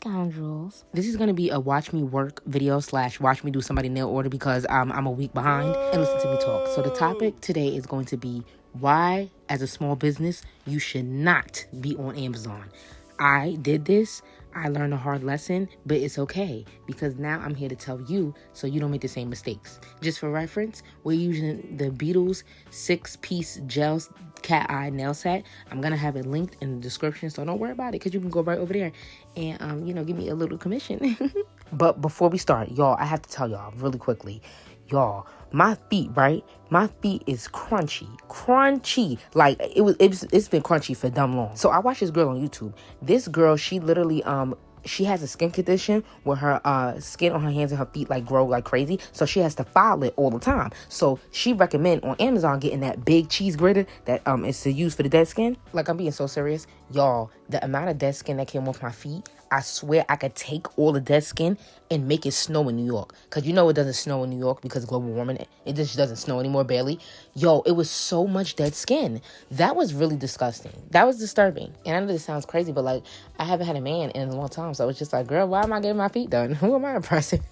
scoundrels. This is going to be a watch me work video / watch me do somebody nail order because I'm a week behind, and listen to me talk. So the topic today is going to be why, as a small business, you should not be on Amazon. I did this. I learned a hard lesson, but it's okay because now I'm here to tell you so you don't make the same mistakes. Just for reference, we're using the Beatles 6-piece gel cat eye nail set. I'm going to have it linked in the description, so don't worry about it because you can go right over there and, give me a little commission. But before we start, y'all, I have to tell y'all really quickly. Y'all, my feet, right? My feet is crunchy. Like it's been crunchy for dumb long. So I watched this girl on YouTube. This girl, she literally she has a skin condition where her skin on her hands and her feet like grow like crazy. So she has to file it all the time. So she recommend on Amazon getting that big cheese grater that is to use for the dead skin. Like, I'm being so serious. Y'all, the amount of dead skin that came off my feet, I swear I could take all the dead skin and make it snow in New York. Because you know it doesn't snow in New York because of global warming. It just doesn't snow anymore, barely. Yo, it was so much dead skin. That was really disgusting. That was disturbing. And I know this sounds crazy, but like, I haven't had a man in a long time. So I was just like, girl, why am I getting my feet done? Who am I impressing?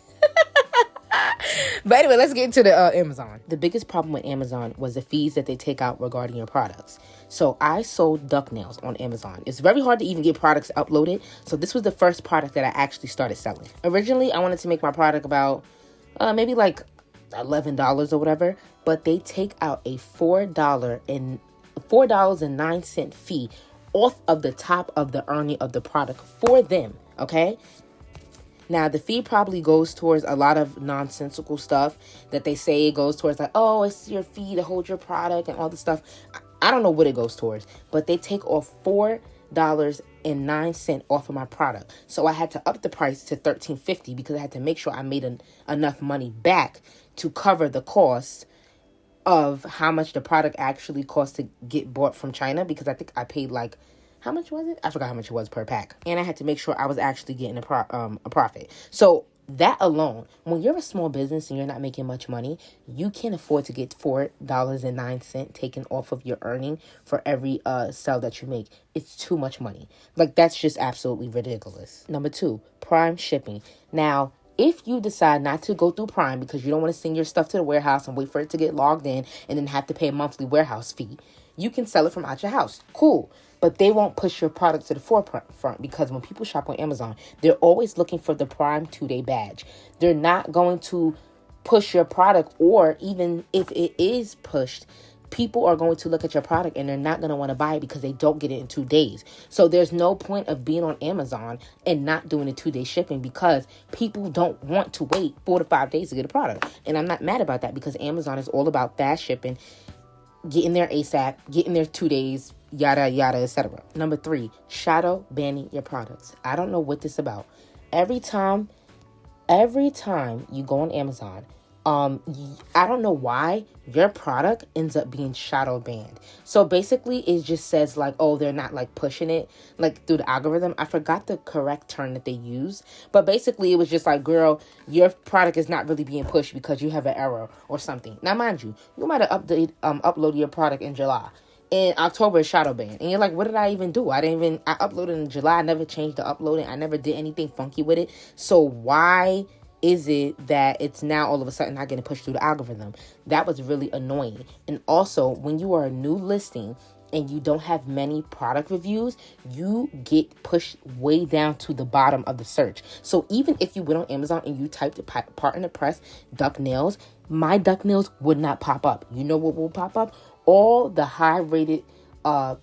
But anyway, let's get into the Amazon. The biggest problem with Amazon was the fees that they take out regarding your products. So I sold duck nails on Amazon. It's very hard to even get products uploaded. So this was the first product that I actually started selling. Originally, I wanted to make my product about maybe like $11 or whatever. But they take out a $4.09 fee off of the top of the earning of the product for them. Okay. Now, the fee probably goes towards a lot of nonsensical stuff that they say it goes towards, like, oh, it's your fee to hold your product and all this stuff. I don't know what it goes towards, but they take off $4.09 off of my product. So I had to up the price to $13.50 because I had to make sure I made enough money back to cover the cost of how much the product actually cost to get bought from China, because I think I paid like, how much was it? I forgot how much it was per pack. And I had to make sure I was actually getting a profit. So that alone, when you're a small business and you're not making much money, you can't afford to get $4.09 taken off of your earning for every sale that you make. It's too much money. Like, that's just absolutely ridiculous. Number 2, Prime shipping. Now, if you decide not to go through Prime because you don't want to send your stuff to the warehouse and wait for it to get logged in and then have to pay a monthly warehouse fee, you can sell it from out your house. Cool. But they won't push your product to the forefront because when people shop on Amazon, they're always looking for the Prime 2-day badge. They're not going to push your product, or even if it is pushed, people are going to look at your product and they're not going to want to buy it because they don't get it in 2 days. So there's no point of being on Amazon and not doing a 2-day shipping because people don't want to wait 4 to 5 days to get a product. And I'm not mad about that because Amazon is all about fast shipping, getting there ASAP, getting there 2 days, yada, yada, etc. Number 3, shadow banning your products. I don't know what this is about. Every time you go on Amazon, I don't know why your product ends up being shadow banned. So basically it just says like, oh, they're not like pushing it like through the algorithm. I forgot the correct term that they use, but basically it was just like, girl, your product is not really being pushed because you have an error or something. Now, mind you, you might have uploaded your product in July. In October, it's shadow banned. And you're like, what did I even do? I uploaded in July. I never changed the uploading. I never did anything funky with it. So why is it that it's now all of a sudden not getting pushed through the algorithm? That was really annoying. And also, when you are a new listing and you don't have many product reviews, you get pushed way down to the bottom of the search. So even if you went on Amazon and you typed Partner Press duck nails, my duck nails would not pop up. You know what will pop up? All the high-rated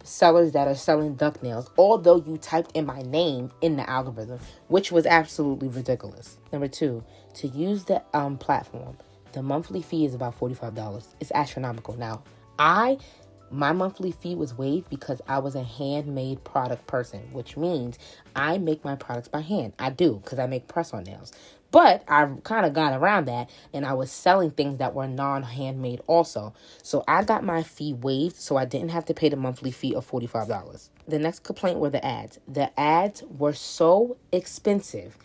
sellers that are selling duck nails, although you typed in my name in the algorithm, which was absolutely ridiculous. Number 2, to use the platform, the monthly fee is about $45. It's astronomical. Now, my monthly fee was waived because I was a handmade product person, which means I make my products by hand. I do, because I make press-on nails. But I kind of got around that, and I was selling things that were non-handmade also. So I got my fee waived, so I didn't have to pay the monthly fee of $45. The next complaint were the ads. The ads were so expensive.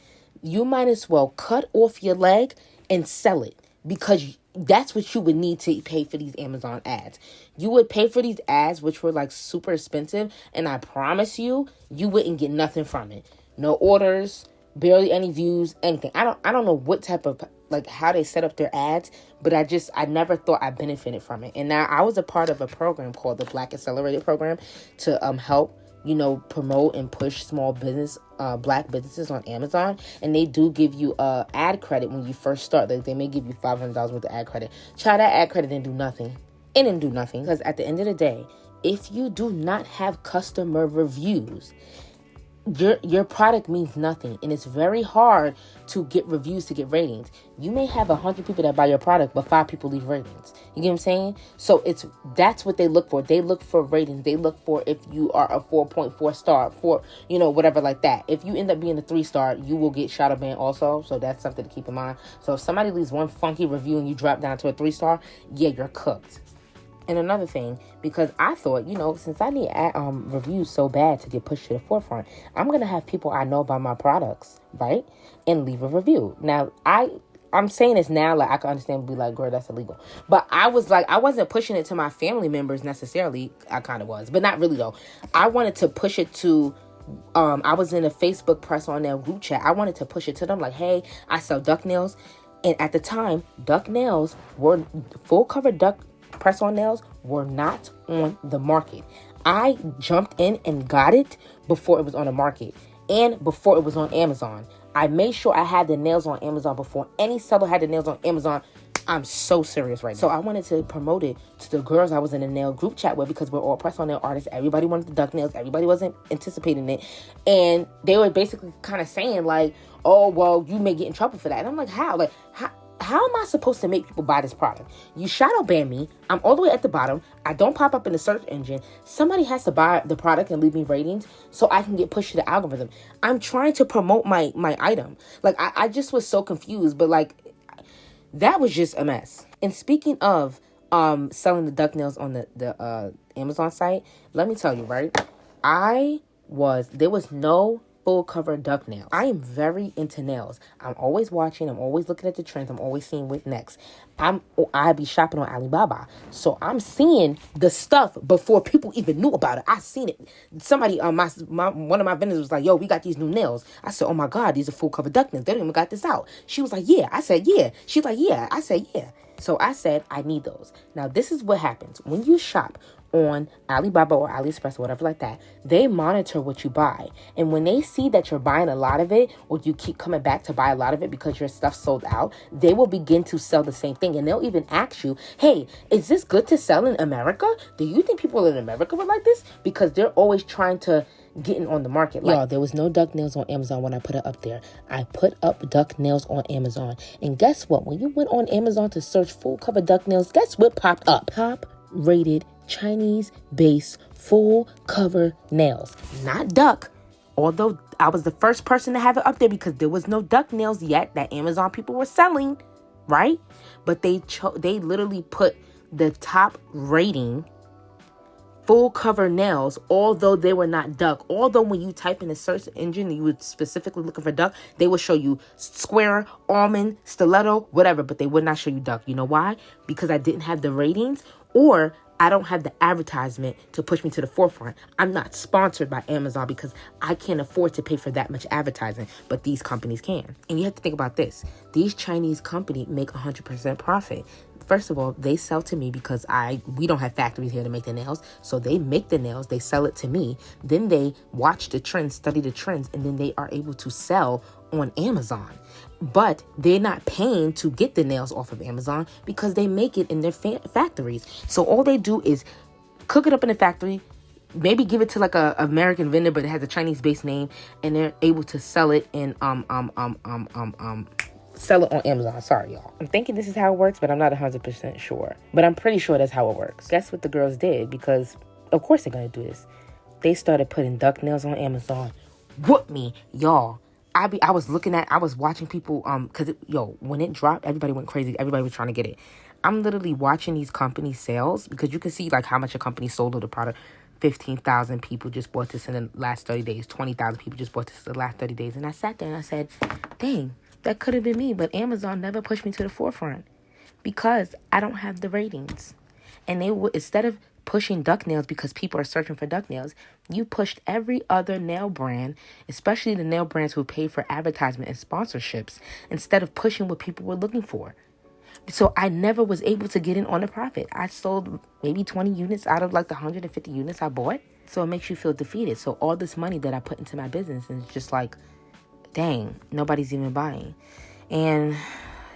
You might as well cut off your leg and sell it, because that's what you would need to pay for these Amazon ads. You would pay for these ads, which were like super expensive, and I promise you, you wouldn't get nothing from it. No orders, barely any views, anything. I don't know what type of, like, how they set up their ads, but I never thought I benefited from it. And now I was a part of a program called the Black Accelerator Program to help, promote and push small business, black businesses on Amazon. And they do give you ad credit when you first start. Like, they may give you $500 worth of ad credit. Child, that ad credit didn't do nothing. It didn't do nothing, because at the end of the day, if you do not have customer reviews, your product means nothing. And it's very hard to get reviews, to get ratings. You may have 100 people that buy your product, but 5 people leave ratings. You get what I'm saying? So that's what they look for. They look for ratings. They look for if you are a 4.4 star, whatever like that. If you end up being a 3-star, you will get shadow banned also. So that's something to keep in mind. So if somebody leaves one funky review and you drop down to a 3-star, yeah, you're cooked. And another thing, because I thought, since I need reviews so bad to get pushed to the forefront, I'm going to have people I know about my products, right? And leave a review. Now, I'm saying this now, like, I can understand, be like, girl, that's illegal. But I was like, I wasn't pushing it to my family members necessarily. I kind of was, but not really though. I wanted to push it to, I was in a Facebook press on their group chat. I wanted to push it to them like, hey, I sell duck nails. And at the time, duck nails were full cover duck press-on nails were not on the market. I jumped in and got it before it was on the market and before it was on Amazon. I made sure I had the nails on Amazon before any seller had the nails on Amazon. I'm so serious right now. So I wanted to promote it to the girls I was in the nail group chat with, because we're all press-on nail artists. Everybody wanted the duck nails. Everybody wasn't anticipating it. And they were basically kind of saying like, oh, well, you may get in trouble for that. And I'm like, how? Like, how am I supposed to make people buy this product? You shadow ban me. I'm all the way at the bottom. I don't pop up in the search engine. Somebody has to buy the product and leave me ratings so I can get pushed to the algorithm. I'm trying to promote my item. Like, I just was so confused, but like, that was just a mess. And speaking of selling the duck nails on the Amazon site, let me tell you, right? There was no full cover duck nails. I am very into nails. I'm always watching. I'm always looking at the trends. I'm always seeing what next. I be shopping on Alibaba. So I'm seeing the stuff before people even knew about it. I seen it. Somebody, one of my vendors was like, yo, we got these new nails. I said, oh my God, these are full cover duck nails. They don't even got this out. She was like, yeah. I said, yeah. She's like, yeah. I said, yeah. So I said, I need those. Now, this is what happens. When you shop on Alibaba or AliExpress or whatever like that, they monitor what you buy. And when they see that you're buying a lot of it, or you keep coming back to buy a lot of it because your stuff sold out, they will begin to sell the same thing. And they'll even ask you, hey, is this good to sell in America? Do you think people in America would like this? Because they're always trying to getting on the market. Y'all, there was no duck nails on Amazon when I put it up there. I put up duck nails on Amazon. And guess what? When you went on Amazon to search full cover duck nails, guess what popped up? Top rated Chinese-based full cover nails. Not duck. Although I was the first person to have it up there because there was no duck nails yet that Amazon people were selling, right? But they literally put the top rating full cover nails, although they were not duck. Although when you type in the search engine, you were specifically looking for duck, they would show you square, almond, stiletto, whatever, but they would not show you duck. You know why? Because I didn't have the ratings, or I don't have the advertisement to push me to the forefront. I'm not sponsored by Amazon because I can't afford to pay for that much advertising, but these companies can. And you have to think about this. These Chinese companies make 100% profit. First of all, they sell to me because we don't have factories here to make the nails. So they make the nails, they sell it to me. Then they watch the trends, study the trends, and then they are able to sell on Amazon. But they're not paying to get the nails off of Amazon because they make it in their factories. So all they do is cook it up in the factory, maybe give it to like a American vendor, but it has a Chinese-based name, and they're able to sell it in sell it on Amazon. Sorry, y'all. I'm thinking this is how it works, but I'm not 100% sure. But I'm pretty sure that's how it works. Guess what the girls did? Because of course they're gonna do this. They started putting duck nails on Amazon. Whoop me, y'all. I was watching people, cause when it dropped, everybody went crazy. Everybody was trying to get it. I'm literally watching these company sales because you can see like how much a company sold of the product. 15,000 people just bought this in the last 30 days. 20,000 people just bought this in the last 30 days. And I sat there and I said, dang, that could have been me. But Amazon never pushed me to the forefront because I don't have the ratings. And they would, instead of pushing duck nails because people are searching for duck nails. You pushed every other nail brand, especially the nail brands who pay for advertisement and sponsorships, instead of pushing what people were looking for. So I never was able to get in on a profit. I sold maybe 20 units out of like the 150 units I bought. So it makes you feel defeated. So all this money that I put into my business is just like, dang, nobody's even buying. And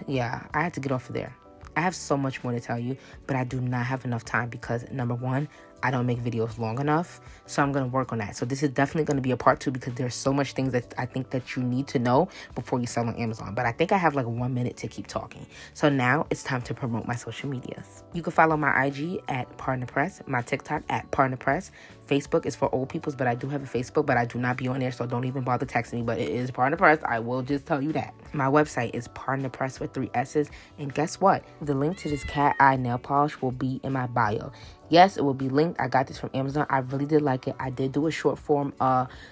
yeah, I had to get off of there. I have so much more to tell you, but I do not have enough time because, number one, I don't make videos long enough. So I'm going to work on that. So this is definitely going to be a part 2 because there's so much things that I think that you need to know before you sell on Amazon. But I think I have like 1 minute to keep talking. So now it's time to promote my social medias. You can follow my IG at Partner Press, my TikTok at Partner Press. Facebook is for old peoples, but I do have a Facebook, but I do not be on there, so don't even bother texting me. But it is Partner Press. I will just tell you that. My website is Partner Press with 3 S's. And guess what? The link to this cat eye nail polish will be in my bio. Yes, it will be linked. I got this from Amazon. I really did like it. I did do a short form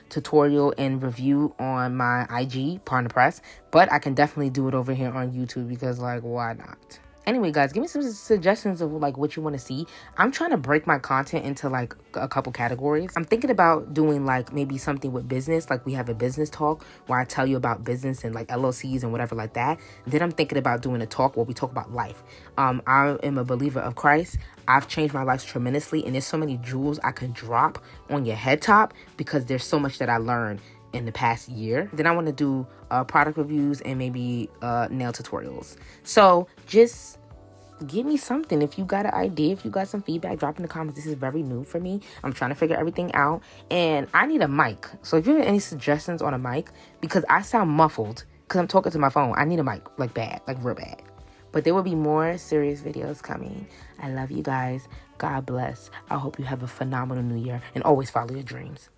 tutorial and review on my IG, Partner Press, but I can definitely do it over here on YouTube because, like, why not? Anyway, guys, give me some suggestions of like what you want to see. I'm trying to break my content into like a couple categories. I'm thinking about doing like maybe something with business, like we have a business talk where I tell you about business and like LLCs and whatever like that. Then I'm thinking about doing a talk where we talk about life. I am a believer of Christ. I've changed my life tremendously, and there's so many jewels I can drop on your head top because there's so much that I learned in the past year. Then I want to do product reviews and maybe nail tutorials. So just give me something. If you got an idea, if you got some feedback, drop in the comments. This is very new for me. I'm trying to figure everything out, and I need a mic. So if you have any suggestions on a mic, because I sound muffled because I'm talking to my phone, I need a mic, like bad, like real bad. But there will be more serious videos coming. I love you guys. God bless. I hope you have a phenomenal new year, and always follow your dreams.